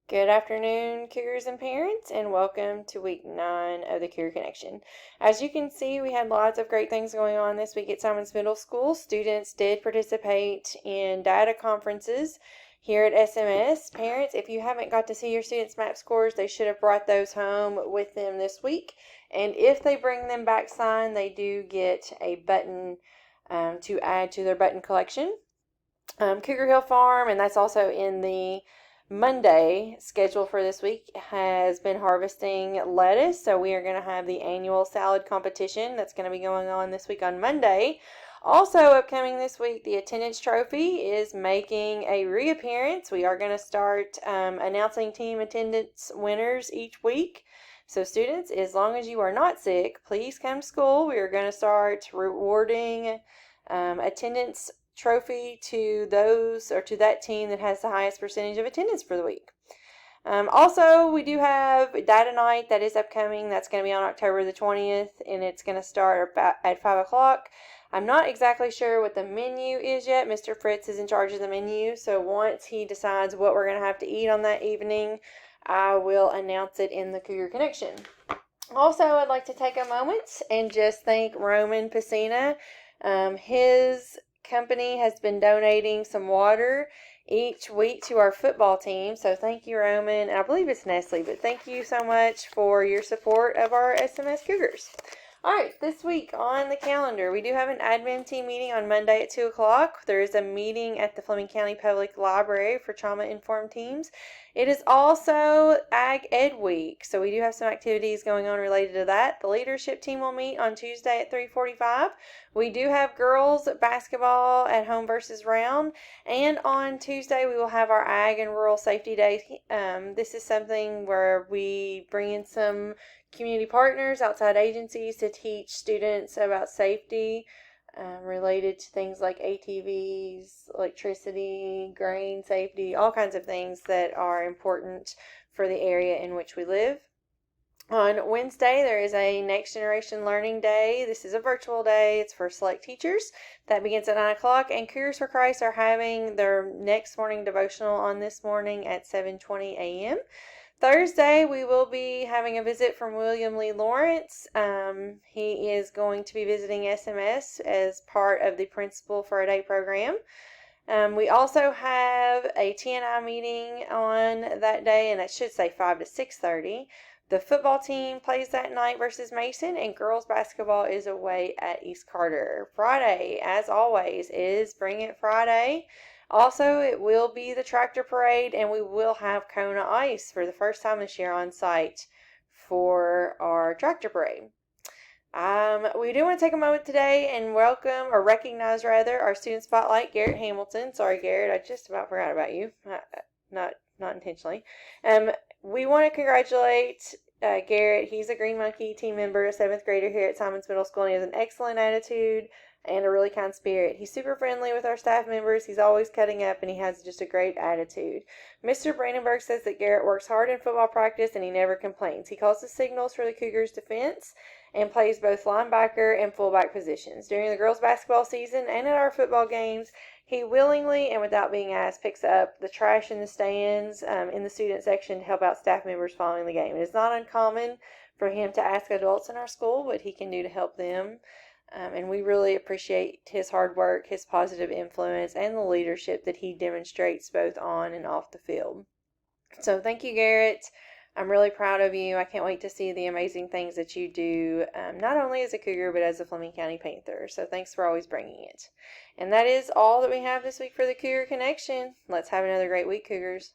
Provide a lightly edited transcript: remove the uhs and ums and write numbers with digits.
Good afternoon, Cougars and parents, and welcome to week 9 of the Cougar Connection. As you can see, we had lots of great things going on this week at Simons Middle School. Students did participate in data conferences here at SMS. Parents, if you haven't got to see your students' MAP scores, they should have brought those home with them this week. And if they bring them back signed, they do get a button to add to their button collection. Cougar Hill Farm, and that's also in the Monday schedule for this week, has been harvesting lettuce. So we are going to have the annual salad competition that's going to be going on this week on Monday. Also upcoming this week, the attendance trophy is making a reappearance. We are going to start announcing team attendance winners each week. So students, as long as you are not sick, please come to school. We are going to start rewarding attendance trophy to those or to that team that has the highest percentage of attendance for the week. Also, we do have data night that is upcoming. That's going to be on October the 20th, and it's going to start at 5 o'clock. I'm not exactly sure what the menu is yet. Mr. Fritz is in charge of the menu, so once he decides what we're going to have to eat on that evening, I will announce it in the Cougar Connection. Also, I'd like to take a moment and just thank Roman Pacina. His company has been donating some water each week to our football team. So thank you, Roman. And I believe it's Nestle, but thank you so much for your support of our SMS Cougars. All right, this week on the calendar, we do have an admin team meeting on Monday at 2 o'clock. There is a meeting at the Fleming County Public Library for trauma-informed teams. It is also Ag Ed Week, so we do have some activities going on related to that. The leadership team will meet on Tuesday at 3:45. We do have girls basketball at home versus round, and on Tuesday we will have our Ag and Rural Safety Day. This is something where we bring in some community partners, outside agencies to teach students about safety related to things like ATVs, electricity, grain safety, all kinds of things that are important for the area in which we live. On Wednesday, there is a Next Generation Learning Day. This is a virtual day. It's for select teachers. That begins at 9 o'clock. And Cougars for Christ are having their next morning devotional on this morning at 7:20 a.m. Thursday, we will be having a visit from William Lee Lawrence. He is going to be visiting SMS as part of the Principal for a Day program. We also have a TNI meeting on that day, and that should say 5 to 6:30. The football team plays that night versus Mason, and girls basketball is away at East Carter. Friday, as always, is Bring It Friday. Also, it will be the tractor parade, and we will have Kona Ice for the first time this year on site for our tractor parade. We do want to take a moment today and welcome, or recognize rather, our student spotlight, Garrett Hamilton. Sorry, Garrett, I just about forgot about you. Not intentionally. We want to congratulate Garrett. He's a Green Monkey team member, a 7th grader here at Simons Middle School, and he has an excellent attitude and a really kind spirit. He's super friendly with our staff members. He's always cutting up, and he has just a great attitude. Mr. Brandenburg says that Garrett works hard in football practice, and he never complains. He calls the signals for the Cougars defense and plays both linebacker and fullback positions. During the girls' basketball season and at our football games, he willingly and without being asked picks up the trash in the stands in the student section to help out staff members following the game. It is not uncommon for him to ask adults in our school what he can do to help them. And we really appreciate his hard work, his positive influence, and the leadership that he demonstrates both on and off the field. So thank you, Garrett. I'm really proud of you. I can't wait to see the amazing things that you do, not only as a Cougar, but as a Fleming County Panther. So thanks for always bringing it. And that is all that we have this week for the Cougar Connection. Let's have another great week, Cougars.